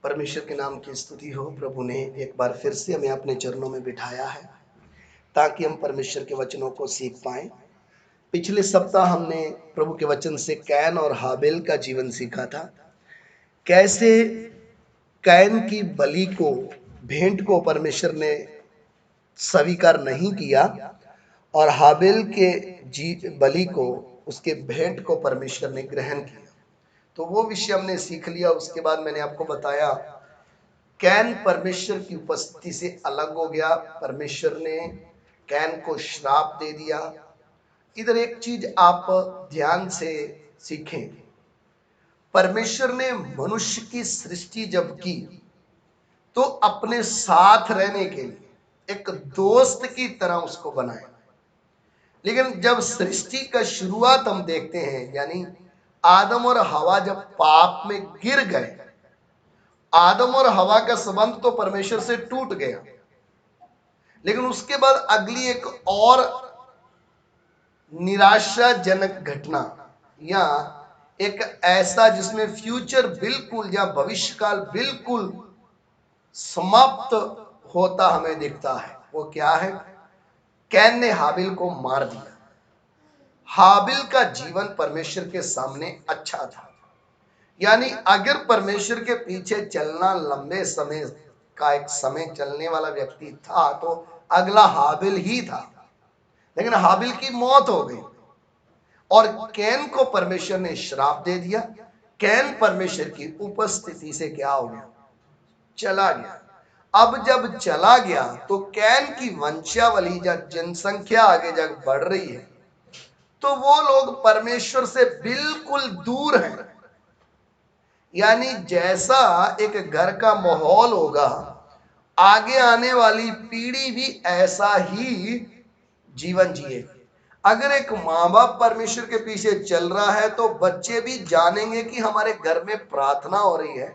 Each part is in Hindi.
परमेश्वर के नाम की स्तुति हो। प्रभु ने एक बार फिर से हमें अपने चरणों में बिठाया है ताकि हम परमेश्वर के वचनों को सीख पाएं। पिछले सप्ताह हमने प्रभु के वचन से कैन और हाबिल का जीवन सीखा था। कैसे कैन की बलि को, भेंट को परमेश्वर ने स्वीकार नहीं किया और हाबिल के बलि को, उसके भेंट को परमेश्वर ने ग्रहण किया। तो वो विषय हमने सीख लिया। उसके बाद मैंने आपको बताया कैन परमेश्वर की उपस्थिति से अलग हो गया। परमेश्वर ने कैन को श्राप दे दिया। इधर एक चीज आप ध्यान से सीखें, परमेश्वर ने मनुष्य की सृष्टि जब की तो अपने साथ रहने के लिए एक दोस्त की तरह उसको बनाया। लेकिन जब सृष्टि का शुरुआत हम देखते हैं, यानी आदम और हवा जब पाप में गिर गए, आदम और हवा का संबंध तो परमेश्वर से टूट गया। लेकिन उसके बाद अगली एक और निराशाजनक घटना, या एक ऐसा जिसमें फ्यूचर बिल्कुल या भविष्यकाल बिल्कुल समाप्त होता हमें दिखता है, वो क्या है? कैन ने हाबिल को मार दिया। हाबिल का जीवन परमेश्वर के सामने अच्छा था, यानी अगर परमेश्वर के पीछे चलना लंबे समय का एक समय चलने वाला व्यक्ति था तो अगला हाबिल ही था। लेकिन हाबिल की मौत हो गई और कैन को परमेश्वर ने श्राप दे दिया। कैन परमेश्वर की उपस्थिति से क्या हो गया? चला गया। अब जब चला गया तो कैन की वंशावली, जब जनसंख्या आगे जब बढ़ रही है तो वो लोग परमेश्वर से बिल्कुल दूर हैं। यानी जैसा एक घर का माहौल होगा, आगे आने वाली पीढ़ी भी ऐसा ही जीवन जिए। अगर एक माँ बाप परमेश्वर के पीछे चल रहा है तो बच्चे भी जानेंगे कि हमारे घर में प्रार्थना हो रही है,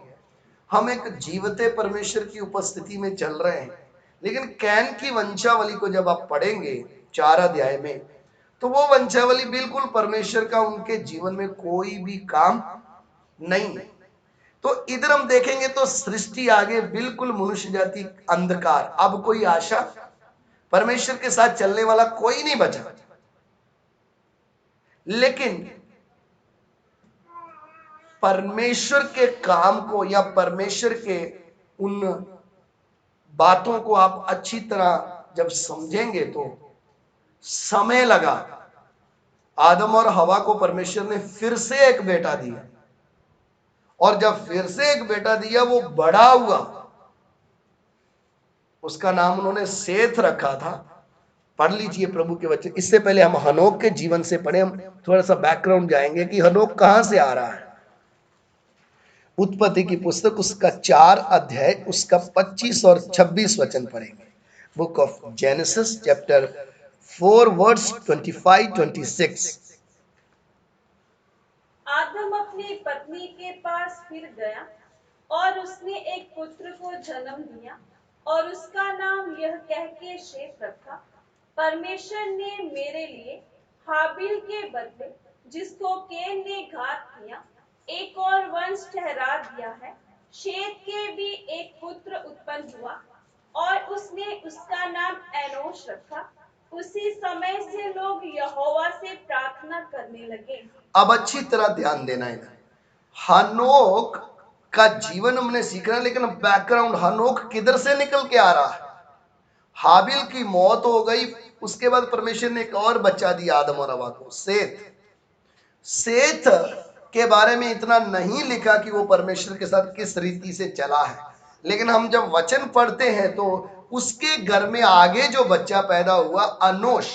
हम एक जीवते परमेश्वर की उपस्थिति में चल रहे हैं। लेकिन कैन की वंशावली को जब आप पढ़ेंगे 4 अध्याय में, तो वो वंशावली बिल्कुल परमेश्वर का उनके जीवन में कोई भी काम नहीं। तो इधर हम देखेंगे तो सृष्टि आगे बिल्कुल मनुष्य जाति अंधकार, अब कोई आशा, परमेश्वर के साथ चलने वाला कोई नहीं बचा। लेकिन परमेश्वर के काम को या परमेश्वर के उन बातों को आप अच्छी तरह जब समझेंगे तो समय लगा। आदम और हवा को परमेश्वर ने फिर से एक बेटा दिया, और जब फिर से एक बेटा दिया वो बड़ा हुआ, उसका नाम उन्होंने सेथ रखा था। पढ़ लीजिए प्रभु के वचन। इससे पहले हम हनोक के जीवन से पढ़े, हम थोड़ा सा बैकग्राउंड जाएंगे कि हनोक कहां से आ रहा है। उत्पत्ति की पुस्तक उसका 4 अध्याय उसका 25 और 26 वचन पढ़ेंगे। Book of Genesis chapter 4 verse 25-26। Adam अपनी पत्नी के पास फिर गया और उसने एक पुत्र को जन्म दिया और उसका नाम यह कह के शेत रखा, परमेश्वर ने मेरे लिए हाबिल के बदले, जिसको कैन ने घात किया, एक और वंश ठहरा दिया है। शेत के भी एक पुत्र उत्पन्न हुआ और उसने उसका नाम एनोश रखा। उसी समय से लोग यहोवा से प्रार्थना करने लगे। अब अच्छी तरह ध्यान देना है। हनोक का जीवन हमने सीखना, लेकिन बैकग्राउंड हनोक किधर से निकल के आ रहा है? हाबिल की मौत हो गई, उसके बाद परमेश्वर ने एक और बच्चा दिया आदम और हवा को, सेथ। सेथ के बारे में इतना नहीं लिखा कि वो परमेश्वर के साथ किस रीति से चला है, लेकिन हम जब वचन पढ़ते हैं तो उसके घर में आगे जो बच्चा पैदा हुआ अनोश,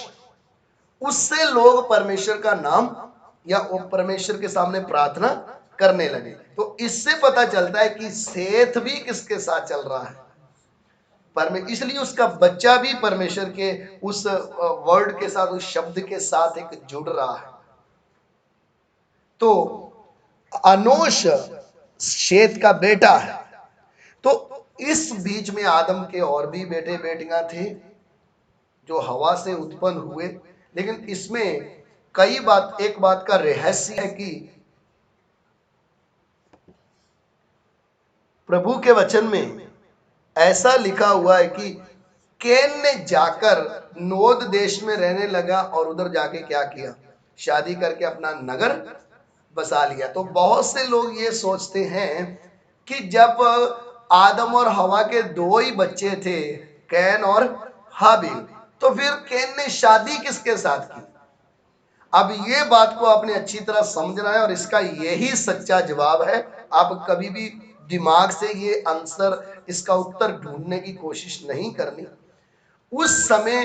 उससे लोग परमेश्वर का नाम या वो परमेश्वर के सामने प्रार्थना करने लगे। तो इससे पता चलता है कि सेथ भी किसके साथ चल रहा है? इसलिए उसका बच्चा भी परमेश्वर के उस वर्ड के साथ, उस शब्द के साथ एक जुड़ रहा है। तो अनोश शेत का बेटा है। तो इस बीच में आदम के और भी बेटे बेटियां थे जो हवा से उत्पन्न हुए। लेकिन इसमें एक बात का रहस्य है कि प्रभु के वचन में ऐसा लिखा हुआ है कि कैन ने जाकर नोद देश में रहने लगा और उधर जाके क्या किया, शादी करके अपना नगर बसा लिया। तो बहुत से लोग ये सोचते हैं कि जब आदम और हवा के दो ही बच्चे थे, कैन और हाबिल, तो फिर कैन ने शादी किसके साथ की। अब ये बात को आपने अच्छी तरह समझना है और इसका यही सच्चा जवाब है। आप कभी भी दिमाग से ये आंसर, इसका उत्तर ढूंढने की कोशिश नहीं करनी। उस समय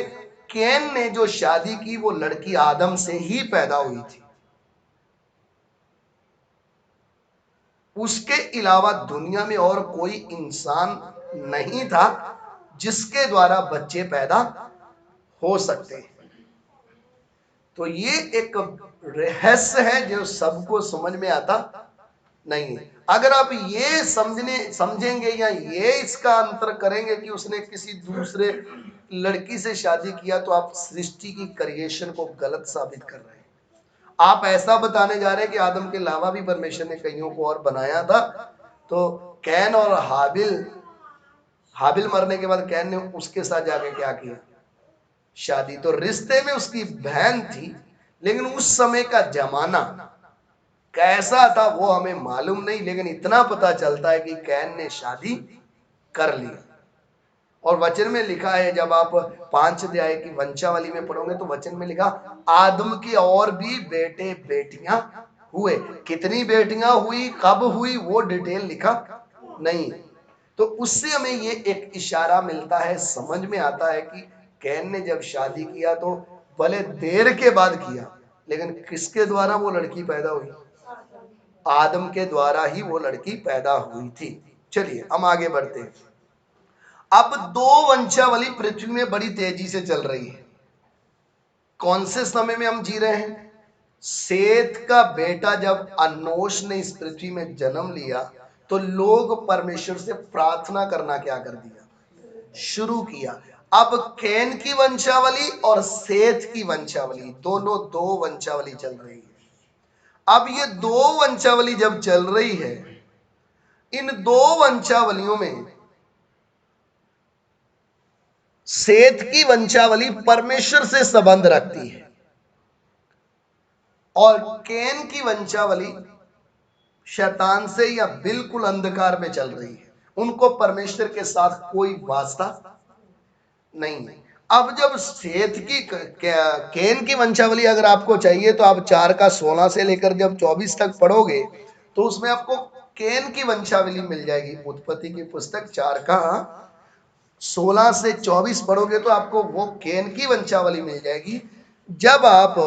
कैन ने जो शादी की वो लड़की आदम से ही पैदा हुई थी, उसके अलावा दुनिया में और कोई इंसान नहीं था जिसके द्वारा बच्चे पैदा हो सकते हैं। तो ये एक रहस्य है जो सबको समझ में आता नहीं है। अगर आप ये समझेंगे या ये इसका अंतर करेंगे कि उसने किसी दूसरे लड़की से शादी किया, तो आप सृष्टि की क्रिएशन को गलत साबित कर रहे हैं। आप ऐसा बताने जा रहे हैं कि आदम के अलावा भी परमेश्वर ने कईयों को और बनाया था। तो कैन और हाबिल मरने के बाद कैन ने उसके साथ जाके क्या किया, शादी। तो रिश्ते में उसकी बहन थी, लेकिन उस समय का जमाना कैसा था वो हमें मालूम नहीं, लेकिन इतना पता चलता है कि कैन ने शादी कर ली। और वचन में लिखा है, जब आप 5 अध्याय की वंशावली में पढ़ोगे तो वचन में लिखा आदम के और भी बेटे बेटियां हुए। कितनी बेटियां हुई, कब हुई, वो डिटेल लिखा नहीं। तो उससे हमें ये एक इशारा मिलता है, समझ में आता है कि कैन ने जब शादी किया तो भले देर के बाद किया, लेकिन किसके द्वारा वो लड़की पैदा हुई, आदम के द्वारा ही वो लड़की पैदा हुई थी। चलिए हम आगे बढ़ते हैं। अब दो वंशावली पृथ्वी में बड़ी तेजी से चल रही है। कौन से समय में हम जी रहे हैं? सेत का बेटा जब अनोश ने इस पृथ्वी में जन्म लिया तो लोग परमेश्वर से प्रार्थना करना क्या कर दिया, शुरू किया। अब कैन की वंशावली और सेत की वंशावली, दोनों दो वंशावली चल रही है। अब ये दो वंशावली जब चल रही है, इन दो वंशावलियों में सेत की वंशावली परमेश्वर से संबंध रखती है और कैन की वंशावली शैतान से या बिल्कुल अंधकार में चल रही है। उनको परमेश्वर के साथ कोई वास्ता नहीं है। अब जब सेत की कैन की वंशावली अगर आपको चाहिए तो आप 4 का 16 से लेकर जब 24 तक पढ़ोगे तो उसमें आपको कैन की वंशावली मिल जाएगी। उत्पत्ति की पुस्तक 4 का 16 से 24 पढ़ोगे तो आपको वो कैन की वंशावली मिल जाएगी। जब आप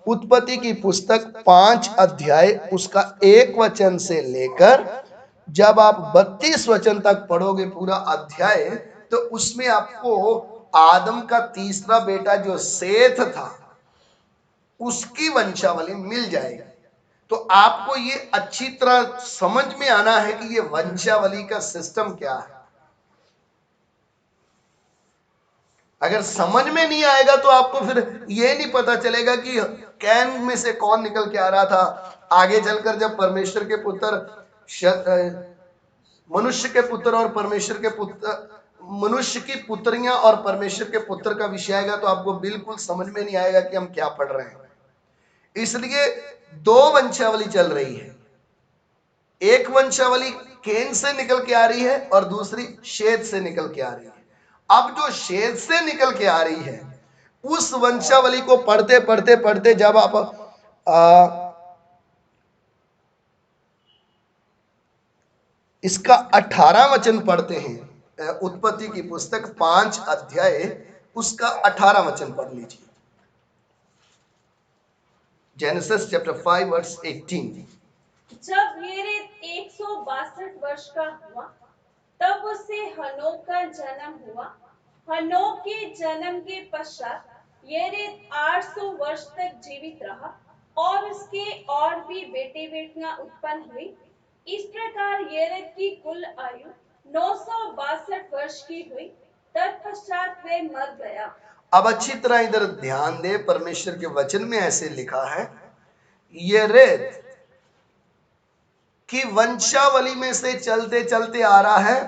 उत्पत्ति की पुस्तक 5 अध्याय उसका 1 वचन से लेकर जब आप 32 वचन तक पढ़ोगे पूरा अध्याय, तो उसमें आपको आदम का तीसरा बेटा जो सेथ था उसकी वंशावली मिल जाएगी। तो आपको ये अच्छी तरह समझ में आना है कि ये वंशावली का सिस्टम क्या है। अगर समझ में नहीं आएगा तो आपको फिर ये नहीं पता चलेगा कि कैन में से कौन निकल के आ रहा था। आगे चलकर जब परमेश्वर के पुत्र, मनुष्य के पुत्र और परमेश्वर के पुत्र, मनुष्य की पुत्रियां और परमेश्वर के पुत्र का विषय आएगा तो आपको बिल्कुल समझ में नहीं आएगा कि हम क्या पढ़ रहे हैं। इसलिए दो वंशावली चल रही है। एक वंशावली कैन से निकल के आ रही है और दूसरी शेत से निकल के आ रही है। अब जो शेत से निकल के आ रही है उस वंशावली को पढ़ते पढ़ते पढ़ते जब आप इसका 18 वचन पढ़ते हैं, उत्पत्ति की पुस्तक 5 अध्याय उसका 18 वचन पढ़ लीजिए। Genesis chapter 5 verse 18। जब येरेद 162 वर्ष का हुआ तब उसे हनोक का जन्म हुआ। हनोक के जन्म के पश्चात येरेद 800 वर्ष तक जीवित रहा और उसके और भी बेटे बेटियां उत्पन्न हुई। इस प्रकार येरेद की कुल आयु 962 वर्ष की हुई। तत्पश्चात वह मर गया। अब अच्छी तरह इधर ध्यान दे, परमेश्वर के वचन में ऐसे लिखा है, येरेद की वंशावली में से चलते चलते आ रहा है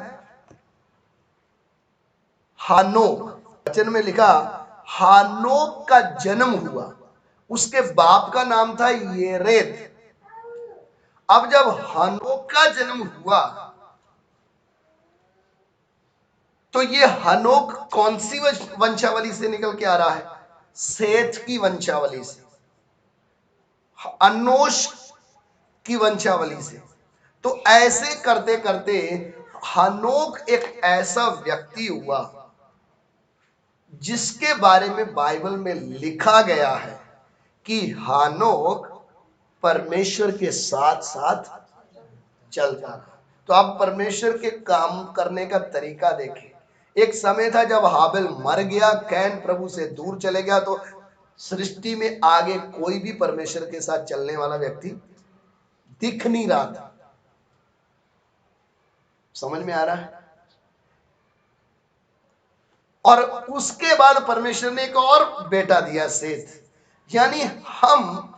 हानोक। वचन में लिखा हानोक का जन्म हुआ, उसके बाप का नाम था येरेद। अब जब हानोक का जन्म हुआ तो ये हनोक कौन सी वंशावली से निकल के आ रहा है? सेथ की वंशावली से, अनोश की वंशावली से। तो ऐसे करते करते हनोक एक ऐसा व्यक्ति हुआ जिसके बारे में बाइबल में लिखा गया है कि हानोक परमेश्वर के साथ साथ चलता रहा। तो आप परमेश्वर के काम करने का तरीका देखें। एक समय था जब हाबिल मर गया, कैन प्रभु से दूर चले गया, तो सृष्टि में आगे कोई भी परमेश्वर के साथ चलने वाला व्यक्ति दिख नहीं रहा था। समझ में आ रहा है? और उसके बाद परमेश्वर ने एक और बेटा दिया, सेथ। यानी हम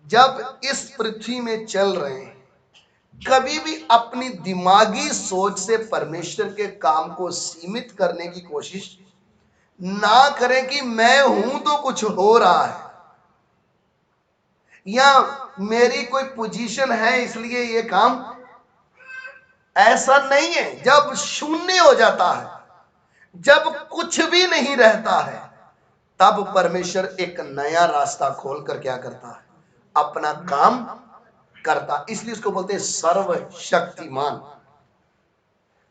जब इस पृथ्वी में चल रहे हैं, कभी भी अपनी दिमागी सोच से परमेश्वर के काम को सीमित करने की कोशिश ना करें कि मैं हूं तो कुछ हो रहा है, या मेरी कोई पोजीशन है इसलिए ये काम। ऐसा नहीं है। जब शून्य हो जाता है, जब कुछ भी नहीं रहता है, तब परमेश्वर एक नया रास्ता खोलकर क्या करता है? अपना काम करता। इसलिए उसको बोलते हैं सर्वशक्तिमान।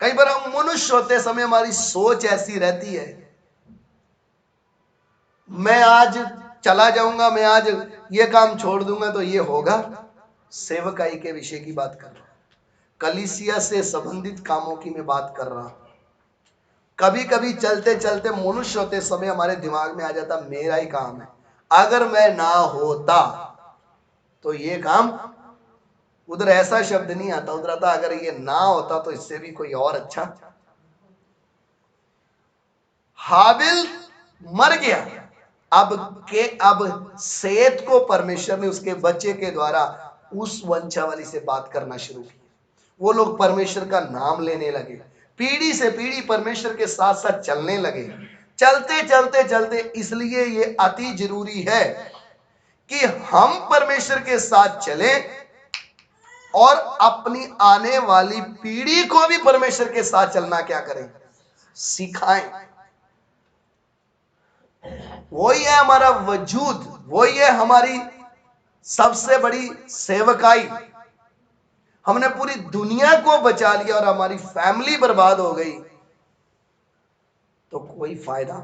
कई बार हम मनुष्य होते समय हमारी सोच ऐसी रहती है, मैं आज चला जाऊंगा, मैं आज ये काम छोड़ दूंगा तो ये होगा। सेवकाई के विषय की बात कर रहा हूं, कलीसिया से संबंधित कामों की मैं बात कर रहा हूं। कभी कभी चलते चलते मनुष्य होते समय हमारे दिमाग में आ जाता मेरा ही काम है, अगर मैं ना होता तो ये काम। उधर ऐसा शब्द नहीं आता, उधर आता अगर ये ना होता तो इससे भी कोई और अच्छा। हाबिल मर गया, अब सेत को परमेश्वर ने उसके बच्चे के द्वारा उस वंशावली से बात करना शुरू की। वो लोग परमेश्वर का नाम लेने लगे, पीढ़ी से पीढ़ी परमेश्वर के साथ साथ चलने लगे। चलते चलते चलते, इसलिए ये अति जरूरी है कि हम परमेश्वर के साथ चलें और अपनी आने वाली पीढ़ी को भी परमेश्वर के साथ चलना क्या करें? सिखाएं। वही है हमारा वजूद, वही है हमारी सबसे बड़ी सेवकाई। हमने पूरी दुनिया को बचा लिया और हमारी फैमिली बर्बाद हो गई तो कोई फायदा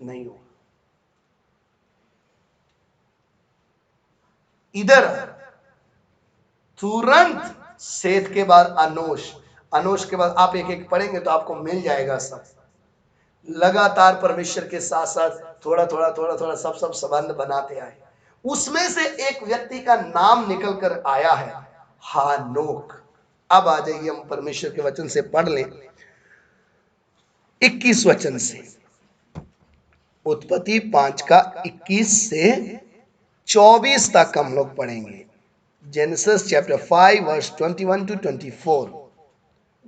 नहीं होगा। इधर तुरंत सेत के बाद अनोश, अनोश के बाद आप एक एक पढ़ेंगे तो आपको मिल जाएगा सब। लगातार परमेश्वर के साथ साथ थोड़ा थोड़ा थोड़ा थोड़ा सब संबंध बनाते आए। उसमें से एक व्यक्ति का नाम निकल कर आया है हानोक। अब आ जाइए हम परमेश्वर के वचन से पढ़ लें 21 वचन से, उत्पत्ति 5 का 21 से 24 तक हम लोग पढ़ेंगे। Genesis chapter 5 verse 21 to 24।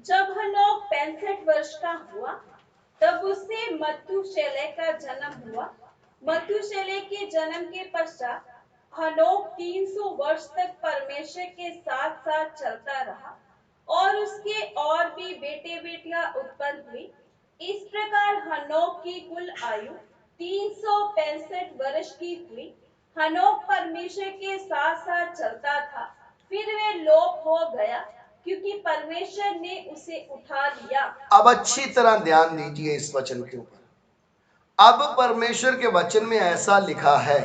जब हनोक 65 वर्ष का हुआ तब उसे मथुशेलह का जन्म हुआ। मथुशेलह के जन्म के पश्चात हनोक 300 वर्ष तक परमेश्वर के साथ साथ चलता रहा और उसके और भी बेटे बेटियां उत्पन्न हुई। इस प्रकार हनोक की कुल आयु 365 वर्ष की हुई। हनोक परमेश्वर के साथ साथ चलता था, फिर वे लोप हो गया क्योंकि परमेश्वर ने उसे उठा लिया। अब अच्छी तरह ध्यान दीजिए इस वचन के ऊपर। अब परमेश्वर के वचन में ऐसा लिखा है,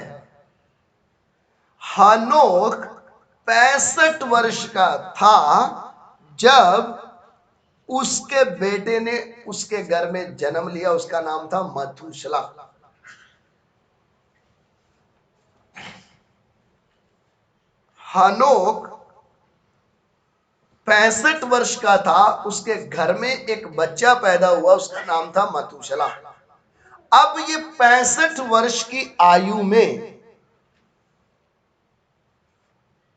हनोक 65 वर्ष का था जब उसके बेटे ने उसके घर में जन्म लिया, उसका नाम था मथुशला। हनोक 65 वर्ष का था, उसके घर में एक बच्चा पैदा हुआ, उसका नाम था मथुशला। अब ये 65 वर्ष की आयु में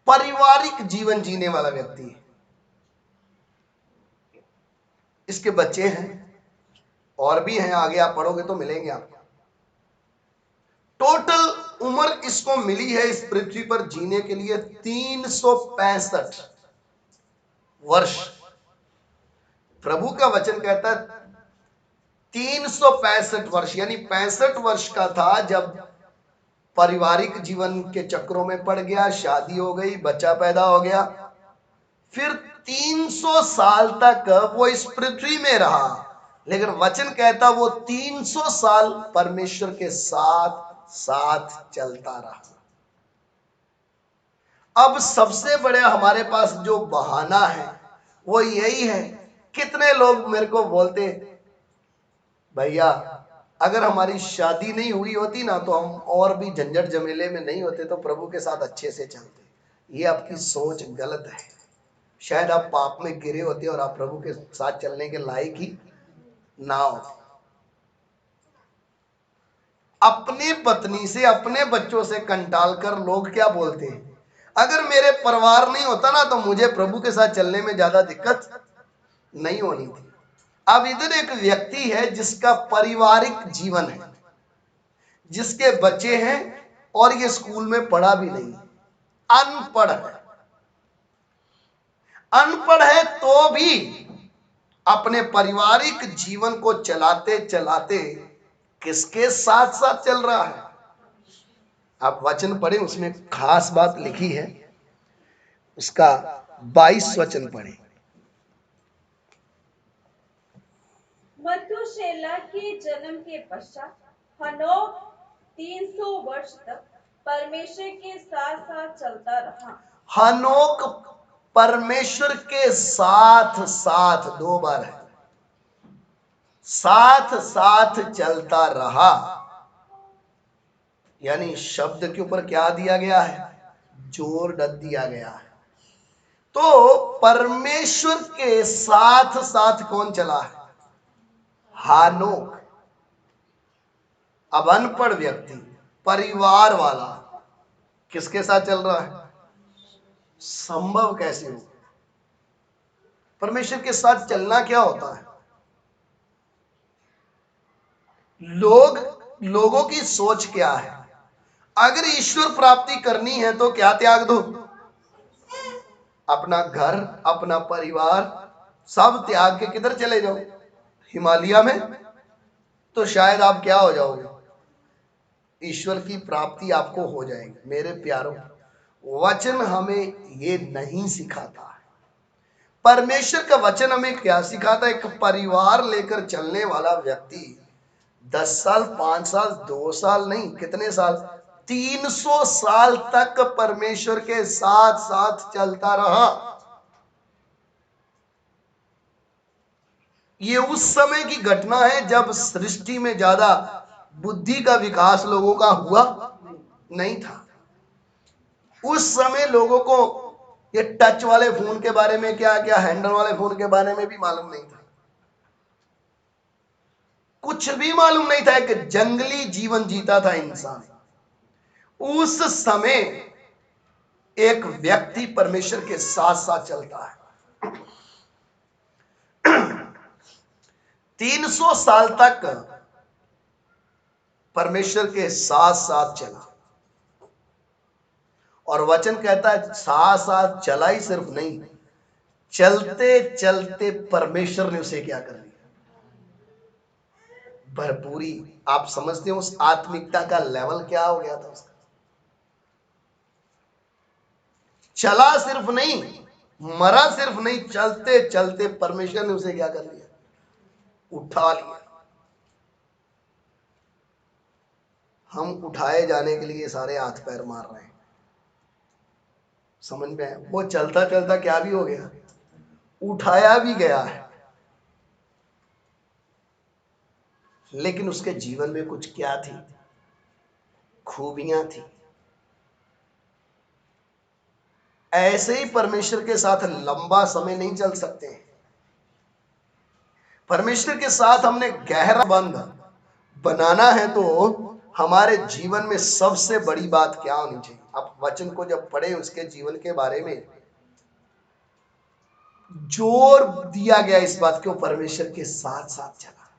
पारिवारिक जीवन जीने वाला व्यक्ति है। इसके बच्चे हैं और भी हैं, आगे आप पढ़ोगे तो मिलेंगे आपको। टोटल उम्र इसको मिली है इस पृथ्वी पर जीने के लिए 365 वर्ष। प्रभु का वचन कहता है 365 वर्ष, यानी 65 वर्ष का था जब पारिवारिक जीवन के चक्रों में पड़ गया, शादी हो गई, बच्चा पैदा हो गया, फिर 300 साल तक वो इस पृथ्वी में रहा। लेकिन वचन कहता वो 300 साल परमेश्वर के साथ साथ चलता रहा। अब सबसे बड़े हमारे पास जो बहाना है वो यही है। कितने लोग मेरे को बोलते, भैया अगर हमारी शादी नहीं हुई होती ना तो हम और भी झंझट झमेले में नहीं होते, तो प्रभु के साथ अच्छे से चलते। ये आपकी सोच गलत है। शायद आप पाप में गिरे होते और आप प्रभु के साथ चलने के लायक ही ना होते। अपनी पत्नी से, अपने बच्चों से कंटाल कर लोग क्या बोलते हैं, अगर मेरे परिवार नहीं होता ना तो मुझे प्रभु के साथ चलने में ज्यादा दिक्कत नहीं होनी थी। अब इधर एक व्यक्ति है जिसका पारिवारिक जीवन है, जिसके बच्चे हैं और ये स्कूल में पढ़ा भी नहीं, अनपढ़ है। अनपढ़ है तो भी अपने पारिवारिक जीवन को चलाते चलाते किसके साथ साथ चल रहा है। आप वचन पढ़े, उसमें खास बात लिखी है, उसका 22 वचन पढ़े। मथुशेलह के जन्म के पश्चात हनोक 300 वर्ष तक परमेश्वर के साथ साथ चलता रहा। हनोक परमेश्वर के साथ साथ, 2 बार है, साथ साथ चलता रहा। यानी शब्द के ऊपर क्या दिया गया है, जोर दिया गया है। तो परमेश्वर के साथ साथ कौन चला है, हानोक। अब अनपढ़ व्यक्ति, परिवार वाला किसके साथ चल रहा है, संभव कैसे हो। परमेश्वर के साथ चलना क्या होता है, लोगों की सोच क्या है। अगर ईश्वर प्राप्ति करनी है तो क्या त्याग दो, अपना घर, अपना परिवार सब त्याग के किधर चले जाओ, हिमालय में, तो शायद आप क्या हो जाओगे, ईश्वर की प्राप्ति आपको हो जाएगी। मेरे प्यारों, वचन हमें ये नहीं सिखाता है। परमेश्वर का वचन हमें क्या सिखाता है, एक परिवार लेकर चलने वाला व्यक्ति 10 साल, 5 साल, 2 साल नहीं, कितने साल, 300 साल तक परमेश्वर के साथ साथ चलता रहा। ये उस समय की घटना है जब सृष्टि में ज्यादा बुद्धि का विकास लोगों का हुआ नहीं था। उस समय लोगों को ये टच वाले फोन के बारे में, क्या क्या हैंडल वाले फोन के बारे में भी मालूम नहीं था, कुछ भी मालूम नहीं था। एक जंगली जीवन जीता था इंसान। उस समय एक व्यक्ति परमेश्वर के साथ साथ चलता है। 300 साल तक परमेश्वर के साथ साथ चला, और वचन कहता है साथ साथ चला ही सिर्फ नहीं, चलते चलते परमेश्वर ने उसे क्या कर दिया, भरपूरी। आप समझते हो उस आत्मिकता का लेवल क्या हो गया था उसका। चला सिर्फ नहीं, मरा सिर्फ नहीं, चलते चलते परमेश्वर ने उसे क्या कर लिया, उठा लिया। हम उठाए जाने के लिए सारे हाथ पैर मार रहे हैं, समझ में आया। वो चलता चलता क्या भी हो गया, उठाया भी गया है। लेकिन उसके जीवन में कुछ क्या थी, खूबियां थी। ऐसे ही परमेश्वर के साथ लंबा समय नहीं चल सकते। परमेश्वर के साथ हमने गहरा बंध बनाना है तो हमारे जीवन में सबसे बड़ी बात क्या होनी चाहिए, आप वचन को जब पढ़े उसके जीवन के बारे में जोर दिया गया इस बात को, परमेश्वर के साथ साथ चला।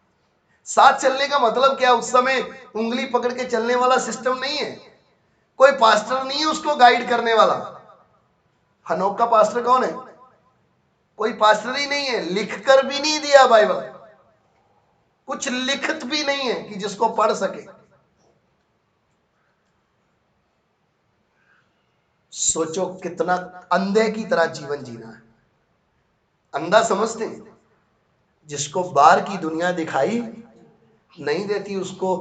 साथ चलने का मतलब क्या? उस समय उंगली पकड़ के चलने वाला सिस्टम नहीं है, कोई पास्टर नहीं है उसको गाइड करने वाला। हनोक का पास्टर कौन है? कोई पास्टर ही नहीं है, लिख कर भी नहीं दिया बाइबल, कुछ लिखित भी नहीं है कि जिसको पढ़ सके। सोचो कितना अंधे की तरह जीवन जीना है। अंधा समझते हैं, जिसको बाहर की दुनिया दिखाई नहीं देती उसको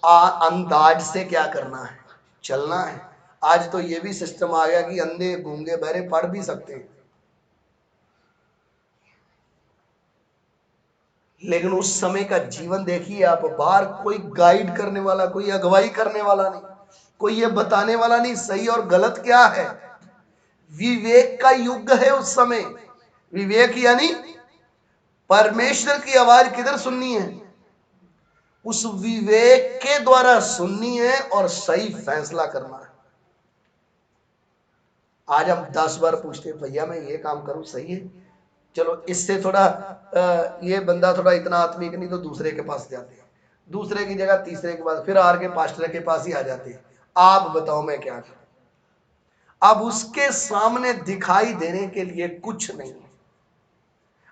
अंदाज से क्या करना है, चलना है। आज तो ये भी सिस्टम आ गया कि अंधे गूंगे बहरे पढ़ भी सकते हैं, लेकिन उस समय का जीवन देखिए आप, बाहर कोई गाइड करने वाला, कोई अगुवाई करने वाला नहीं, कोई ये बताने वाला नहीं सही और गलत क्या है। विवेक का युग है उस समय। विवेक यानी परमेश्वर की आवाज किधर सुननी है? उस विवेक के द्वारा सुननी है और सही फैसला करना है। आज हम 10 बार पूछते हैं भैया मैं ये काम करूं सही है, चलो इससे थोड़ा ये बंदा थोड़ा इतना आत्मिक नहीं, तो दूसरे के पास जाते हैं, दूसरे की जगह तीसरे के पास, फिर आर के पास्टर के पास ही आ जाते हैं। आप बताओ मैं क्या करूं? अब उसके सामने दिखाई देने के लिए कुछ नहीं है।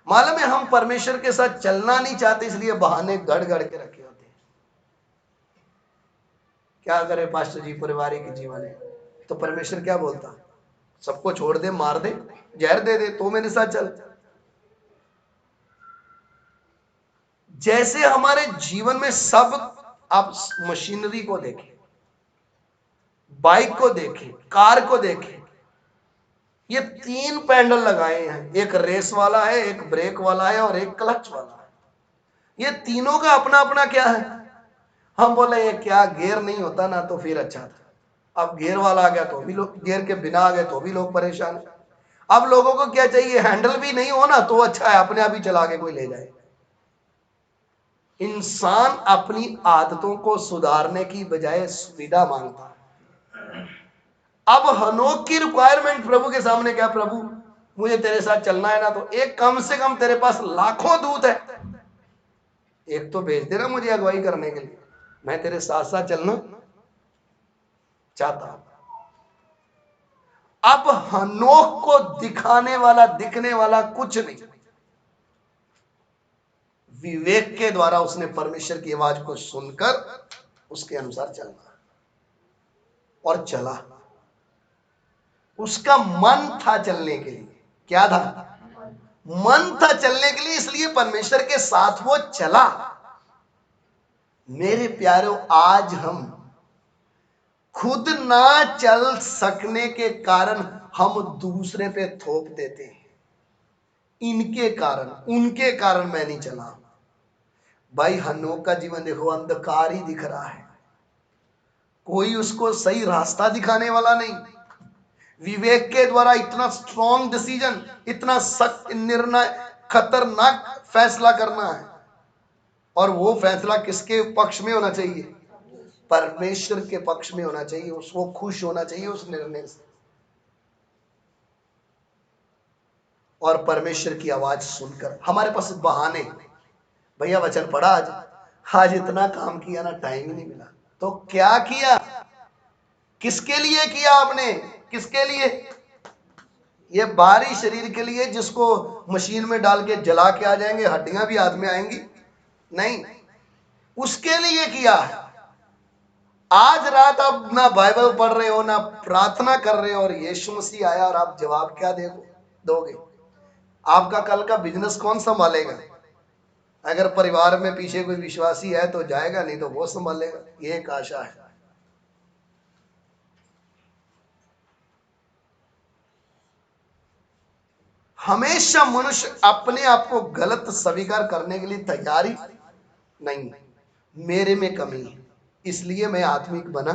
मालूम है हम परमेश्वर के साथ चलना नहीं चाहते, इसलिए बहाने गढ़ गढ़ के रखे होते हैं। क्या करे पास्टर जी, पारिवारिक जीवन है, तो परमेश्वर क्या बोलता? सबको छोड़ दे, मार दे, जहर दे दे, तो मेरे साथ चल। जैसे हमारे जीवन में सब, आप मशीनरी को देखें, बाइक को देखें, कार को देखें, ये 3 पैडल लगाए हैं, एक रेस वाला है, एक ब्रेक वाला है और एक क्लच वाला है। ये तीनों का अपना अपना क्या है? हम बोले ये क्या गियर नहीं होता ना तो फिर अच्छा था। अब गियर वाला आ गया तो भी लोग, गियर के बिना आ गए तो भी लोग परेशान। अब लोगों को क्या चाहिए? हैंडल भी नहीं हो ना तो अच्छा है, अपने आप ही चला के कोई ले जाए। इंसान अपनी आदतों को सुधारने की बजाय सुविधा मांगता है। अब हनोक की रिक्वायरमेंट प्रभु के सामने क्या? प्रभु मुझे तेरे साथ चलना है ना, तो एक कम से कम तेरे पास लाखों दूत है, एक तो भेज देना मुझे अगुवाई करने के लिए, मैं तेरे साथ साथ चलना चाहता हूं। अब हनोक को दिखाने वाला, दिखने वाला कुछ नहीं, विवेक के द्वारा उसने परमेश्वर की आवाज को सुनकर उसके अनुसार चलना, और चला। उसका मन था चलने के लिए। क्या था? मन था चलने के लिए, इसलिए परमेश्वर के साथ वो चला। मेरे प्यारों, आज हम खुद ना चल सकने के कारण हम दूसरे पे थोप देते हैं, इनके कारण, उनके कारण मैं नहीं चला। भाई हनोक का जीवन देखो, अंधकार ही दिख रहा है, कोई उसको सही रास्ता दिखाने वाला नहीं। विवेक के द्वारा इतना स्ट्रॉन्ग डिसीजन, इतना सख्त निर्णय, खतरनाक फैसला करना है, और वो फैसला किसके पक्ष में होना चाहिए? परमेश्वर के पक्ष में होना चाहिए। उसको खुश होना चाहिए उस निर्णय से, और परमेश्वर की आवाज सुनकर। हमारे पास बहाने, भैया वचन पढ़ा आज इतना काम किया ना, टाइम ही नहीं मिला। तो क्या किया? किसके लिए किया आपने? किसके लिए? ये बाहरी शरीर के लिए, जिसको मशीन में डाल के जला के आ जाएंगे, हड्डियां भी हाथ में आएंगी? नहीं, उसके लिए किया है। आज रात आप ना बाइबल पढ़ रहे हो, ना प्रार्थना कर रहे हो, और यीशु मसीह आया और आप जवाब क्या दोगे? आपका कल का बिजनेस कौन संभालेगा? अगर परिवार में पीछे कोई विश्वासी है तो जाएगा, नहीं तो वो संभालेगा। ये एक आशा है। हमेशा मनुष्य अपने आप को गलत स्वीकार करने के लिए तैयारी नहीं। मेरे में कमी है, इसलिए मैं आत्मिक बना।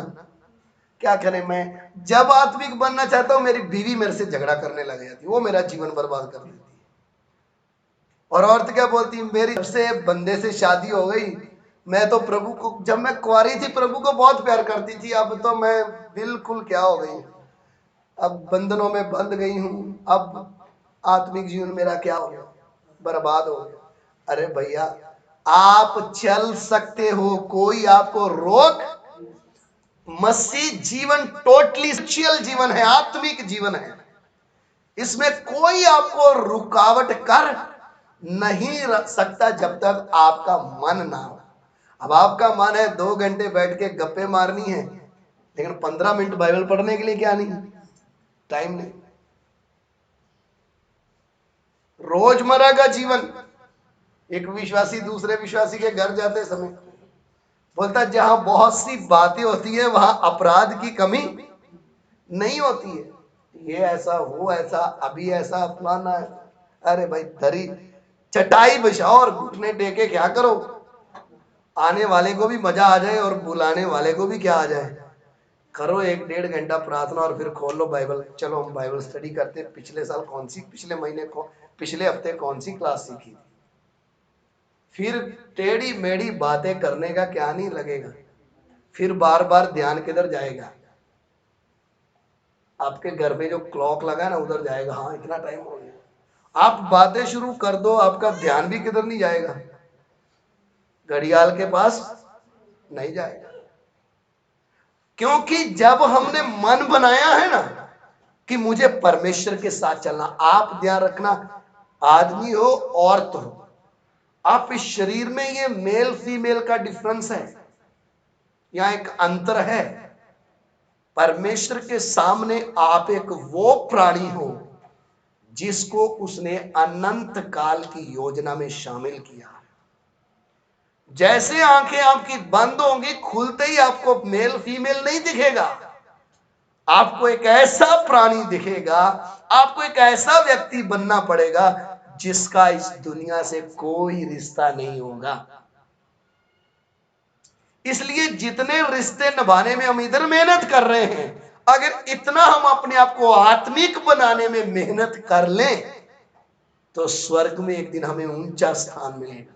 क्या करें? मैं जब आत्मिक बनना चाहता हूं, मेरी बीवी मेरे से झगड़ा करने लग जाती है, वो मेरा जीवन बर्बाद कर देती है। और औरत क्या बोलती है? मेरी जब से बंदे से शादी हो गई, मैं तो प्रभु को, जब मैं कुंवारी थी प्रभु को बहुत प्यार करती थी, अब तो मैं बिल्कुल क्या हो गई, अब बंधनों में बंध गई हूं, अब आत्मिक जीवन मेरा क्या हो गया, बर्बाद हो गया। अरे भैया, आप चल सकते हो, कोई आपको रोक, मसीह जीवन टोटली स्पिरिचुअल जीवन है, आत्मिक जीवन है, इसमें कोई आपको रुकावट कर नहीं रख सकता जब तक आपका मन ना हो। अब आपका मन है 2 घंटे बैठ के गप्पे मारनी है, लेकिन 15 मिनट बाइबल पढ़ने के लिए क्या नहीं, टाइम नहीं। रोजमर्रा का जीवन, एक विश्वासी दूसरे विश्वासी के घर जाते समय बोलता जहां बहुत सी बातें होती है वहां अपराध की कमी नहीं होती है, ये ऐसा वो ऐसा अभी ऐसा फलाना है। अरे भाई, धरी चटाई बिछाओ और घुटने टेके क्या करो, आने वाले को भी मजा आ जाए और बुलाने वाले को भी क्या आ जाए। करो 1-1.5 घंटा प्रार्थना और फिर खोल लो बाइबल, चलो हम बाइबल स्टडी करते हैं, पिछले साल कौन सी, पिछले महीने पिछले हफ्ते कौन सी क्लास सीखी। फिर टेढ़ी मेढ़ी बातें करने का क्या नहीं लगेगा, फिर बार बार ध्यान किधर जाएगा, आपके घर में जो क्लॉक लगा है ना उधर जाएगा, हाँ इतना टाइम हो गया। आप बातें शुरू कर दो, आपका ध्यान भी किधर नहीं जाएगा, घड़ियाल के पास नहीं जाएगा। क्योंकि जब हमने मन बनाया है ना कि मुझे परमेश्वर के साथ चलना, आप ध्यान रखना, आदमी हो औरत हो, आप इस शरीर में ये मेल फीमेल का डिफरेंस है, यहां एक अंतर है। परमेश्वर के सामने आप एक वो प्राणी हो जिसको उसने अनंत काल की योजना में शामिल किया। जैसे आंखें आपकी बंद होंगी, खुलते ही आपको मेल फीमेल नहीं दिखेगा, आपको एक ऐसा प्राणी दिखेगा, आपको एक ऐसा व्यक्ति बनना पड़ेगा जिसका इस दुनिया से कोई रिश्ता नहीं होगा। इसलिए जितने रिश्ते निभाने में हम इधर मेहनत कर रहे हैं, अगर इतना हम अपने आप को आत्मिक बनाने में मेहनत कर लें तो स्वर्ग में एक दिन हमें ऊंचा स्थान मिलेगा।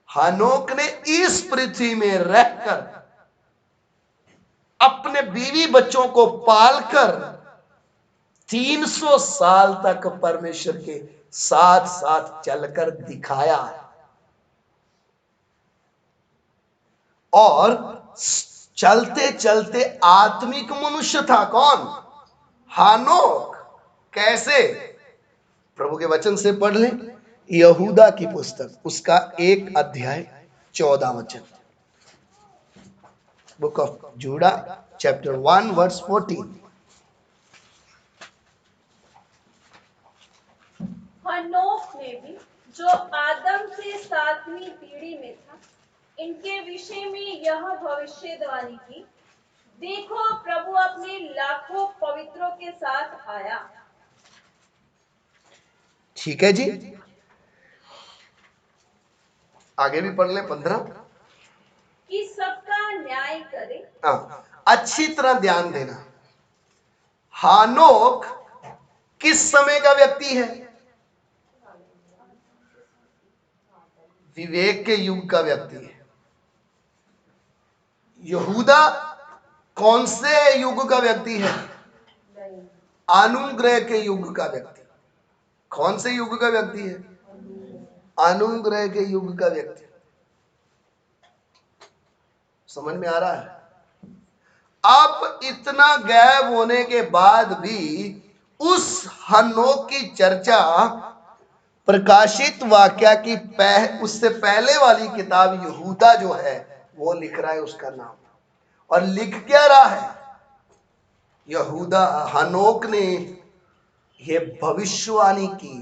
हनोक ने इस पृथ्वी में रहकर अपने बीवी बच्चों को पालकर 300 साल तक परमेश्वर के साथ साथ चलकर दिखाया। और चलते चलते आत्मिक मनुष्य था कौन, हानोक। कैसे, प्रभु के वचन से पढ़ लें, यहूदा की पुस्तक उसका 1 अध्याय 14 वचन, book of Jude chapter 1 verse 14। हनोक ने भी, जो आदम से 7वीं पीढ़ी में था, इनके विषय में यह भविष्यवाणी की, देखो प्रभु अपने लाखों पवित्रों के साथ आया। ठीक है जी, आगे भी पढ़ ले 15 कि सबका न्याय करे। हाँ, अच्छी तरह ध्यान देना, हानोक किस समय का व्यक्ति है, विवेक के युग का व्यक्ति है। यहूदा कौन से युग का व्यक्ति है, अनुग्रह के युग का व्यक्ति। कौन से युग का व्यक्ति है, अनुग्रह के युग का व्यक्ति। समझ में आ रहा है। अब इतना गायब होने के बाद भी उस हनोक की चर्चा प्रकाशित वाक्या की उससे पहले वाली किताब यहूदा जो है वो लिख रहा है उसका नाम, और लिख क्या रहा है, यहूदा। हनोक ने यह भविष्यवाणी की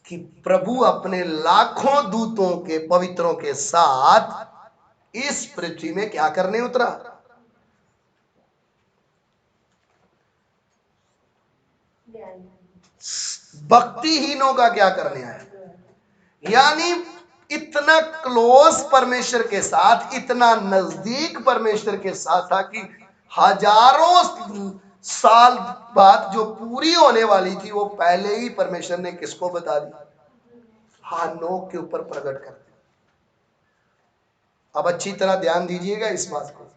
कि प्रभु अपने लाखों दूतों के पवित्रों के साथ इस पृथ्वी में क्या करने उतरा, भक्तिहीनों का क्या करने आया। यानी इतना क्लोज परमेश्वर के साथ, इतना नजदीक परमेश्वर के साथ था कि हजारों साल बाद जो पूरी होने वाली थी वो पहले ही परमेश्वर ने किसको बता दी, हनोक के ऊपर प्रकट कर दी। अब अच्छी तरह ध्यान दीजिएगा इस बात को।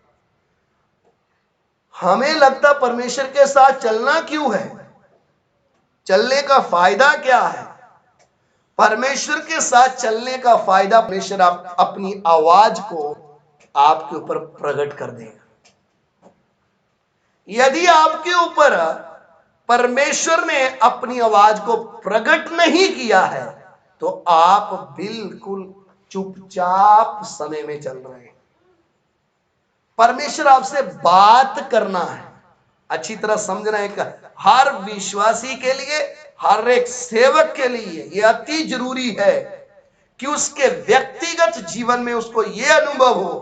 हमें लगता परमेश्वर के साथ चलना क्यों है, चलने का फायदा क्या है? परमेश्वर के साथ चलने का फायदा, परमेश्वर आप अपनी आवाज को आपके ऊपर प्रकट कर देगा। यदि आपके ऊपर परमेश्वर ने अपनी आवाज को प्रकट नहीं किया है तो आप बिल्कुल चुपचाप समय में चल रहे हैं। परमेश्वर आपसे बात करना है, अच्छी तरह समझना है। हर विश्वासी के लिए, हर एक सेवक के लिए यह अति जरूरी है कि उसके व्यक्तिगत जीवन में उसको यह अनुभव हो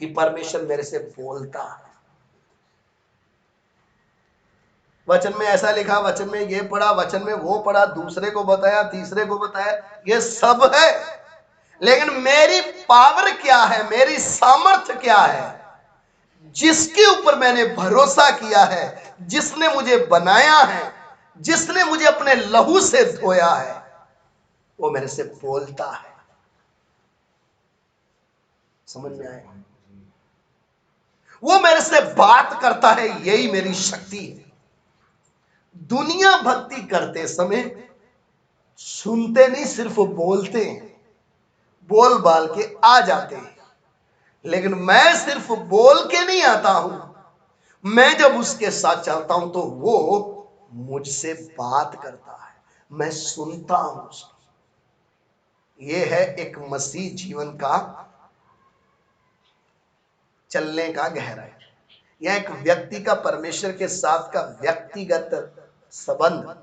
कि परमेश्वर मेरे से बोलता है। वचन में ऐसा लिखा, वचन में ये पढ़ा, वचन में वो पढ़ा, दूसरे को बताया, तीसरे को बताया, ये सब है, लेकिन मेरी पावर क्या है, मेरी सामर्थ्य क्या है? जिसके ऊपर मैंने भरोसा किया है, जिसने मुझे बनाया है, जिसने मुझे अपने लहू से धोया है, वो मेरे से बोलता है। समझ में आया? वो मेरे से बात करता है, यही मेरी शक्ति है। दुनिया भक्ति करते समय सुनते नहीं, सिर्फ बोलते हैं, बोल बाल के आ जाते हैं। लेकिन मैं सिर्फ बोल के नहीं आता हूं, मैं जब उसके साथ चलता हूं तो वो मुझसे बात करता है, मैं सुनता हूं उसकी। ये है एक मसीह जीवन का चलने का गहराई। यह एक व्यक्ति का परमेश्वर के साथ का व्यक्तिगत संबंध।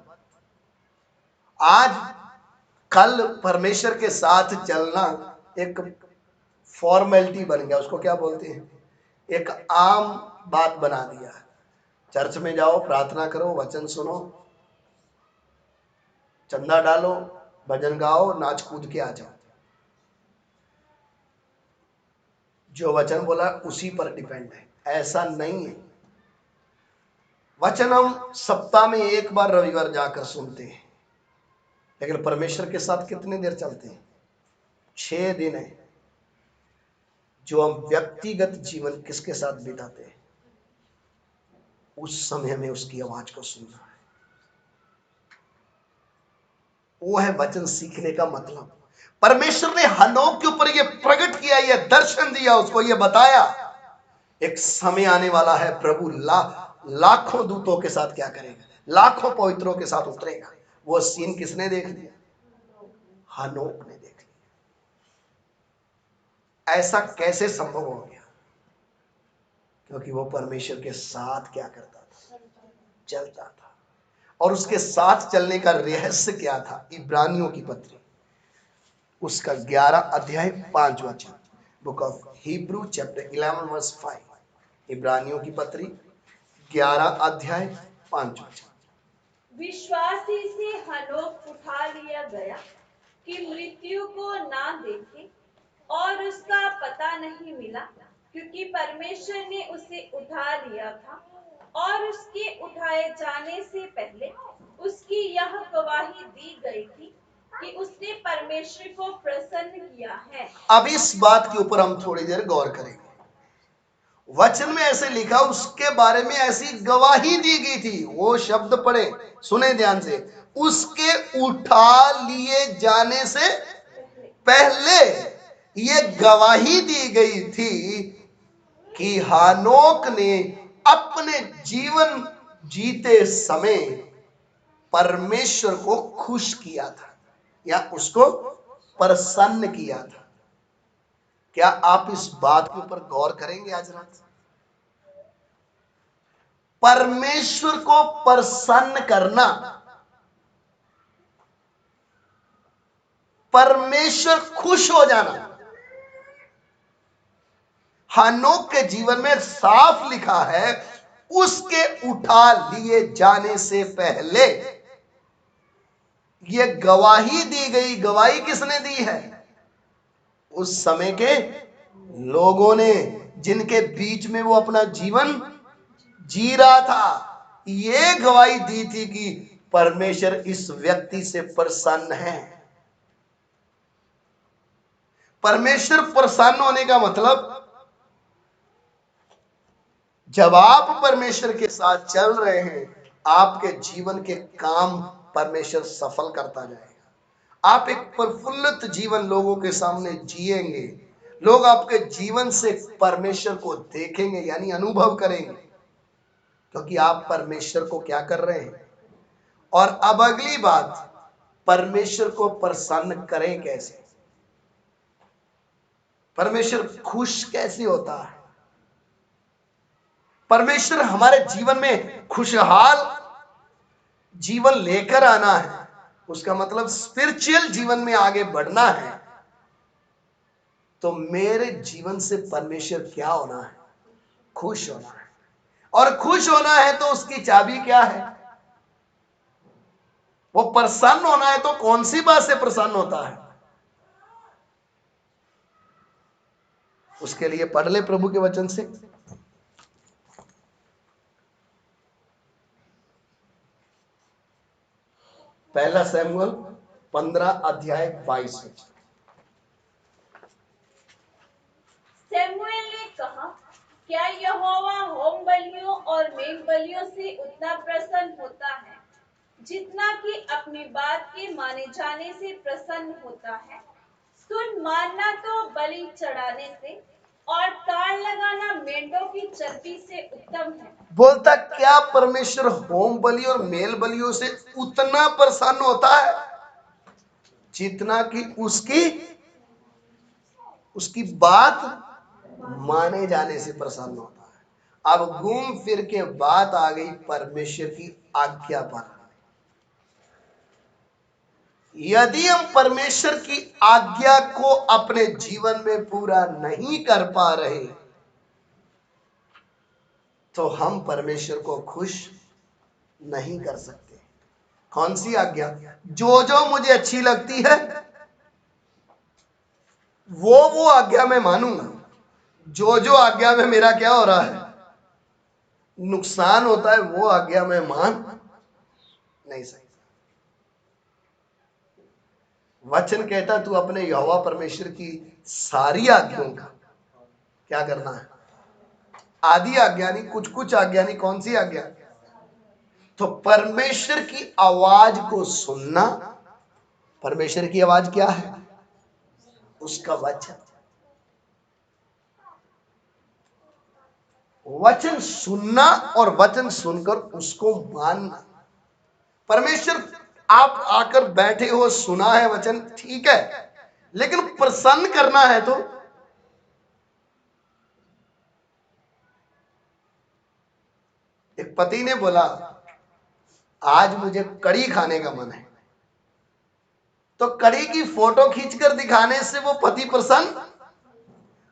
आज कल परमेश्वर के साथ चलना एक फॉर्मेलिटी बन गया, उसको क्या बोलते हैं, एक आम बात बना दिया। चर्च में जाओ, प्रार्थना करो, वचन सुनो, चंदा डालो, भजन गाओ, नाच कूद के आ जाओ। जो वचन बोला उसी पर डिपेंड है, ऐसा नहीं है। वचन हम सप्ताह में एक बार रविवार जाकर सुनते हैं, लेकिन परमेश्वर के साथ कितने देर चलते हैं? 6 दिन है जो हम व्यक्तिगत जीवन किसके साथ बिताते हैं, उस समय में उसकी आवाज को सुनना है। वो है वचन सीखने का मतलब। परमेश्वर ने हनोक के ऊपर यह प्रकट किया, यह दर्शन दिया, उसको यह बताया एक समय आने वाला है, प्रभु लाखों दूतों के साथ क्या करेगा, लाखों पवित्रों के साथ उतरेगा। वो सीन किसने देख लिया? हनोक ने देख लिया। ऐसा कैसे संभव हो गया? क्योंकि वो परमेश्वर के साथ क्या करता था? चलता था। और उसके साथ चलने का रहस्य क्या था? इब्रानियों की पत्री उसका 11 अध्याय 5 वचन, book of Hebrew chapter 11 verse 5। इब्रानियों की पत्री 11 अध्याय 5 वचन। विश्वास ही से हनोक उठा लिया गया कि मृत्यु को ना देखे, और उसका पता नहीं मिला, क्योंकि परमेश्वर ने उसे उठा लिया था। और उसके उठाए जाने से पहले उसकी यह गवाही दी गई थी कि उसने परमेश्वर को प्रसन्न किया है। अब इस बात के ऊपर हम थोड़ी देर गौर करेंगे। वचन में ऐसे लिखा, उसके बारे में ऐसी गवाही दी गई थी। वो शब्द पढ़े, सुने ध्यान से, उसके उठा लिए जाने से पहले ये गवाही दी गई थी कि हानोक ने अपने जीवन जीते समय परमेश्वर को खुश किया था या उसको प्रसन्न किया था। क्या आप इस बात के ऊपर गौर करेंगे आज रात? परमेश्वर को प्रसन्न करना, परमेश्वर खुश हो जाना, हनोक के जीवन में साफ लिखा है, उसके उठा लिए जाने से पहले यह गवाही दी गई। गवाही किसने दी है? उस समय के लोगों ने, जिनके बीच में वो अपना जीवन जी रहा था। ये गवाही दी थी कि परमेश्वर इस व्यक्ति से प्रसन्न है। परमेश्वर प्रसन्न होने का मतलब, जब आप परमेश्वर के साथ चल रहे हैं, आपके जीवन के काम परमेश्वर सफल करता जाएगा। आप एक प्रफुल्लित जीवन लोगों के सामने जिएंगे। लोग आपके जीवन से परमेश्वर को देखेंगे, यानी अनुभव करेंगे, क्योंकि आप परमेश्वर को क्या कर रहे हैं। और अब अगली बात, परमेश्वर को प्रसन्न करें कैसे, परमेश्वर खुश कैसे होता है। परमेश्वर हमारे जीवन में खुशहाल जीवन लेकर आना है, उसका मतलब स्पिरिचुअल जीवन में आगे बढ़ना है। तो मेरे जीवन से परमेश्वर क्या होना है, खुश होना है। और खुश होना है तो उसकी चाबी क्या है, वो प्रसन्न होना है। तो कौन सी बात से प्रसन्न होता है, उसके लिए पढ़ ले प्रभु के वचन से। पहला शमूएल 15 अध्याय 22। शमूएल ने कहा, क्या यहोवा होम बलियों और मेघ बलियों से उतना प्रसन्न होता है जितना कि अपनी बात के माने जाने से प्रसन्न होता है। सुन, मानना तो बलि चढ़ाने से और ताड़ लगाना मेंढों की चर्बी से उत्तम है। बोलता क्या परमेश्वर होम बलि और मेल बलियों से उतना प्रसन्न होता है जितना कि उसकी बात माने जाने से प्रसन्न होता है। अब घूम फिर के बात आ गई परमेश्वर की आज्ञा पर। यदि हम परमेश्वर की आज्ञा को अपने जीवन में पूरा नहीं कर पा रहे, तो हम परमेश्वर को खुश नहीं कर सकते। कौन सी आज्ञा, जो मुझे अच्छी लगती है वो आज्ञा मैं मानूंगा। जो आज्ञा में मेरा क्या हो रहा है, नुकसान होता है, वो आज्ञा मैं मान नहीं सकता। वचन कहता तू अपने यहोवा परमेश्वर की सारी आज्ञाओं का क्या करना है, आदि आज्ञा नहीं, कुछ आज्ञा नहीं। कौन सी आज्ञा, तो परमेश्वर की आवाज को सुनना। परमेश्वर की आवाज क्या है, उसका वचन। वचन सुनना और वचन सुनकर उसको मानना। परमेश्वर आप आकर बैठे हो, सुना है वचन, ठीक है, लेकिन प्रसन्न करना है तो एक पति ने बोला आज मुझे कड़ी खाने का मन है, तो कड़ी की फोटो खींचकर दिखाने से वो पति प्रसन्न,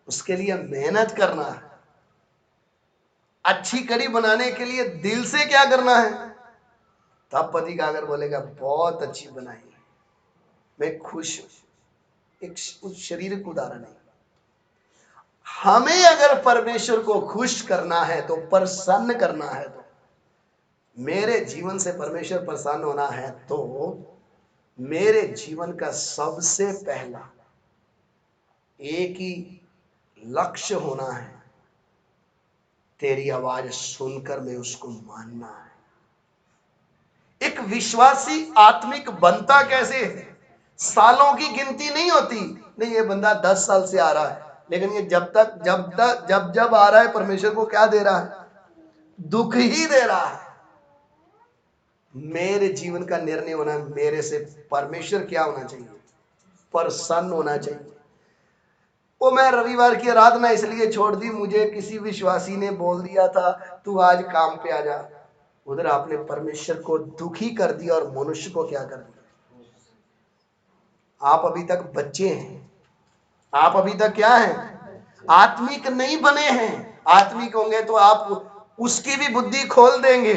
उसके लिए मेहनत करना है। अच्छी कड़ी बनाने के लिए दिल से क्या करना है, तब पति का अगर बोलेगा बहुत अच्छी बनाई है, मैं खुश हूं। एक उस शरीर को उदाहरण है। हमें अगर परमेश्वर को खुश करना है तो, प्रसन्न करना है तो, मेरे जीवन से परमेश्वर प्रसन्न होना है तो मेरे जीवन का सबसे पहला एक ही लक्ष्य होना है, तेरी आवाज सुनकर मैं उसको मानना है। एक विश्वासी आत्मिक बनता कैसे है, सालों की गिनती नहीं होती। नहीं, ये बंदा 10 साल से आ रहा है, लेकिन ये जब आ रहा है परमेश्वर को क्या दे रहा है, दुख ही दे रहा है। मेरे जीवन का निर्णय होना है, मेरे से परमेश्वर क्या होना चाहिए, प्रसन्न होना चाहिए। वो मैं रविवार की आराधना इसलिए छोड़ दी, मुझे किसी विश्वासी ने बोल दिया था तू आज काम पे आ जा। उधर आपने परमेश्वर को दुखी कर दिया और मनुष्य को क्या कर दिया। आप अभी तक बच्चे हैं, आप अभी तक क्या हैं, आत्मिक नहीं बने हैं। आत्मिक होंगे तो आप उसकी भी बुद्धि खोल देंगे।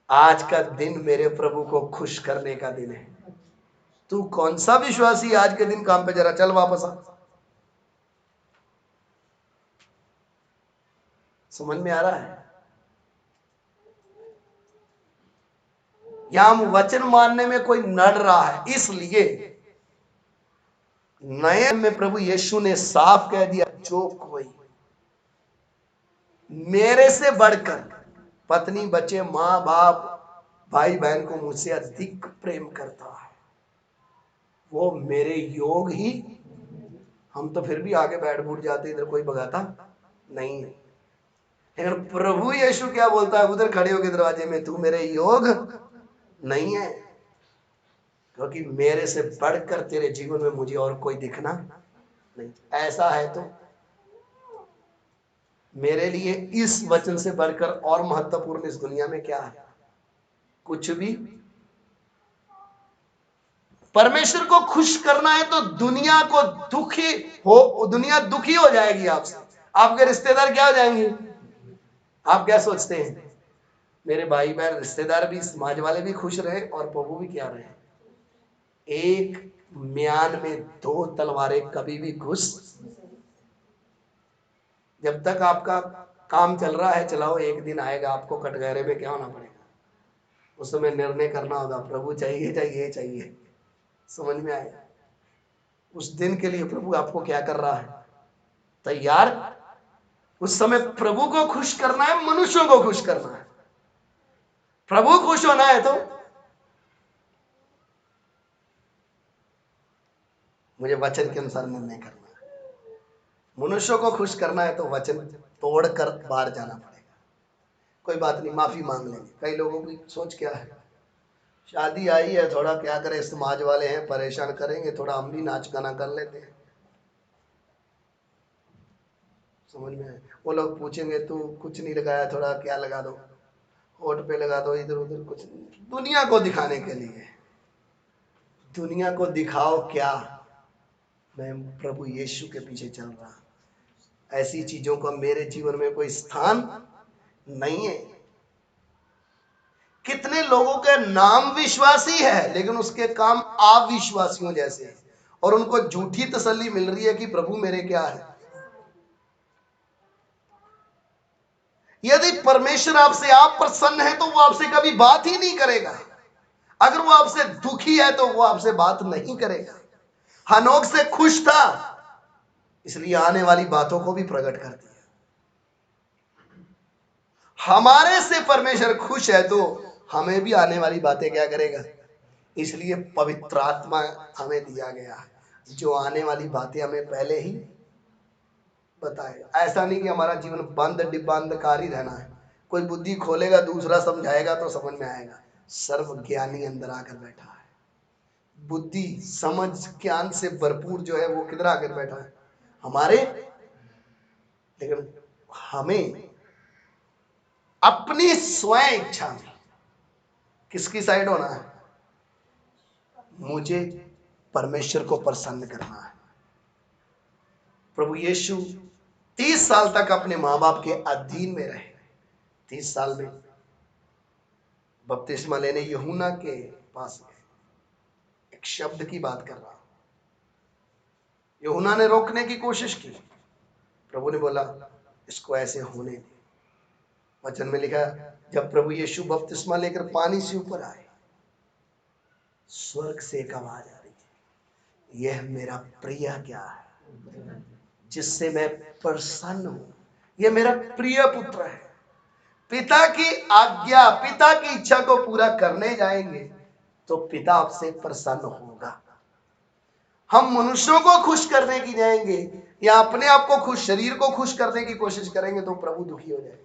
आज का दिन मेरे प्रभु को खुश करने का दिन है। तू कौन सा विश्वासी आज के दिन काम पे, जरा चल वापस आ। समझ में आ रहा है, यहां वचन मानने में कोई नड़ रहा है, इसलिए नए में प्रभु यीशु ने साफ कह दिया, जो कोई मेरे से बढ़कर पत्नी, बच्चे, माँ बाप, भाई बहन को मुझसे अधिक प्रेम करता है, वो मेरे योग ही। हम तो फिर भी आगे बैठ बूठ जाते, इधर कोई भगाता नहीं है। लेकिन प्रभु यीशु क्या बोलता है उधर खड़े होकर दरवाजे में, तू मेरे योग नहीं है, क्योंकि मेरे से बढ़कर तेरे जीवन में मुझे और कोई दिखना नहीं। ऐसा है तो मेरे लिए इस वचन से बढ़कर और महत्वपूर्ण इस दुनिया में क्या है? कुछ भी। परमेश्वर को खुश करना है तो दुनिया को दुखी हो, दुनिया दुखी हो जाएगी आपसे, आपके रिश्तेदार क्या हो जाएंगे? आप क्या सोचते हैं? मेरे भाई बहन, रिश्तेदार भी, समाज वाले भी खुश रहे और प्रभु भी क्या रहे? एक म्यान में दो तलवारें कभी भी घुस। जब तक आपका काम चल रहा है चलाओ, एक दिन आएगा आपको कटघरे में क्या होना पड़ेगा, उस समय निर्णय करना होगा, प्रभु चाहिए चाहिए चाहिए। समझ में आएगा? उस दिन के लिए प्रभु आपको क्या कर रहा है? तैयार। उस समय प्रभु को खुश करना है, मनुष्यों को खुश करना है। प्रभु खुश होना है तो मुझे वचन के अनुसार निर्णय करना है, मनुष्यों को खुश करना है तो वचन तोड़कर बाहर जाना पड़ेगा। कोई बात नहीं, माफी मांग लेंगे। कई लोगों की सोच क्या है, शादी आई है, थोड़ा क्या करें, समाज वाले हैं परेशान करेंगे, थोड़ा हम भी नाच गाना कर लेते हैं। समझ में आए? वो लोग पूछेंगे तू कुछ नहीं लगाया, थोड़ा क्या लगा दो, होठ पे लगा दो, इधर उधर कुछ, दुनिया को दिखाने के लिए। दुनिया को दिखाओ क्या, मैं प्रभु यीशु के पीछे चल रहा। ऐसी चीजों का मेरे जीवन में कोई स्थान नहीं है। कितने लोगों के नाम विश्वासी है लेकिन उसके काम अविश्वासियों जैसे हैं, और उनको झूठी तसल्ली मिल रही है कि प्रभु मेरे क्या है। यदि परमेश्वर आपसे आप प्रसन्न है तो वो आपसे कभी बात ही नहीं करेगा। अगर वो आपसे दुखी है तो वो आपसे बात नहीं करेगा। हनोक से खुश था, इसलिए आने वाली बातों को भी प्रकट कर दिया। हमारे से परमेश्वर खुश है तो हमें भी आने वाली बातें क्या करेगा? इसलिए पवित्र आत्मा हमें दिया गया है, जो आने वाली बातें हमें पहले ही बताएगा। ऐसा नहीं कि हमारा जीवन बंद डिब्बा अंधकार ही रहना है। कोई बुद्धि खोलेगा, दूसरा समझाएगा तो समझ में आएगा। सर्व ज्ञानी अंदर आकर बैठा है। बुद्धि, समझ, ज्ञान से भरपूर जो है वो किधर आकर बैठा है? हमारे। लेकिन हमें अपनी स्वयं इच्छा में किसकी साइड होना है? मुझे परमेश्वर को प्रसन्न करना है। प्रभु यीशु 30 साल तक अपने माँ बाप के अधीन में रहे। 30 साल में बपतिस्मा लेने यूहन्ना के पास गए। एक शब्द की बात कर रहा हूं। यूहन्ना ने रोकने की कोशिश की, प्रभु ने बोला इसको ऐसे होने दे। वचन में लिखा, जब प्रभु यीशु बपतिस्मा लेकर पानी से ऊपर आए, स्वर्ग से एक आवाज आ रही है, यह मेरा प्रिय क्या है, जिससे मैं प्रसन्न हूं। यह मेरा प्रिय पुत्र है। पिता की आज्ञा, पिता की इच्छा को पूरा करने जाएंगे तो पिता आपसे प्रसन्न होगा। हम मनुष्यों को खुश करने की जाएंगे या अपने आप को खुश, शरीर को खुश करने की कोशिश करेंगे तो प्रभु दुखी हो जाएगा।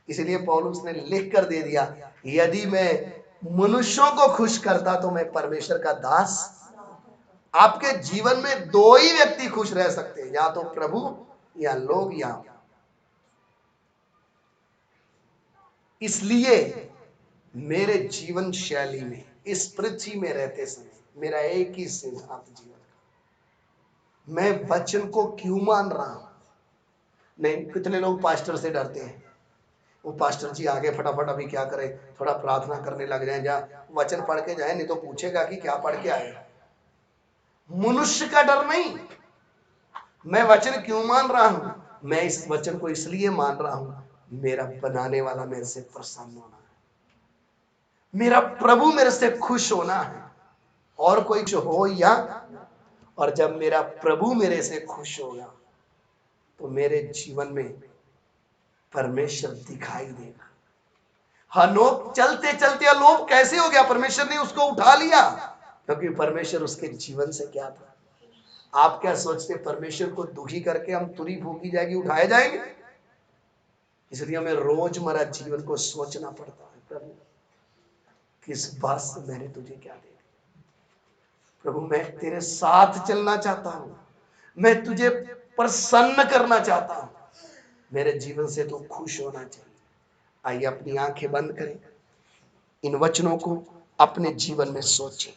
इसलिए पौलुस ने लिख कर दे दिया, यदि मैं मनुष्यों को खुश करता तो मैं परमेश्वर का दास। आपके जीवन में दो ही व्यक्ति खुश रह सकते हैं, या तो प्रभु या लोग या। इसलिए मेरे जीवन शैली में, इस पृथ्वी में रहते समय मेरा एक ही सिद्धांत जीवन का, मैं वचन को क्यों मान रहा हूं। नहीं, कितने लोग पास्टर से डरते हैं, वो पास्टर जी आगे फटाफट अभी क्या करें, थोड़ा प्रार्थना करने लग जाए, जा वचन पढ़ के जाए, नहीं तो पूछेगा कि क्या पढ़ के आए। मनुष्य का डर नहीं, मैं वचन क्यों मान रहा हूं, मैं इस वचन को इसलिए मान रहा हूं, मेरा बनाने वाला मेरे से प्रसन्न होना है, मेरा प्रभु मेरे से खुश होना है। और कोई जो हो या, और जब मेरा प्रभु मेरे से खुश होगा तो मेरे जीवन में परमेश्वर दिखाई देगा। हनोक चलते चलते लोभ कैसे हो गया? परमेश्वर ने उसको उठा लिया, क्योंकि परमेश्वर उसके जीवन से क्या था। आप क्या सोचते, परमेश्वर को दुखी करके हम तुरी फूकी जाएगी, उठाए जाएंगे? इसलिए हमें रोजमर्रा जीवन को सोचना पड़ता है, प्रभु किस बात से मैंने तुझे क्या दे दिया। प्रभु मैं तेरे साथ चलना चाहता हूं, मैं तुझे प्रसन्न करना चाहता हूं, मेरे जीवन से तू खुश होना चाहिए। आइए अपनी आंखें बंद करें, इन वचनों को अपने जीवन में सोचें।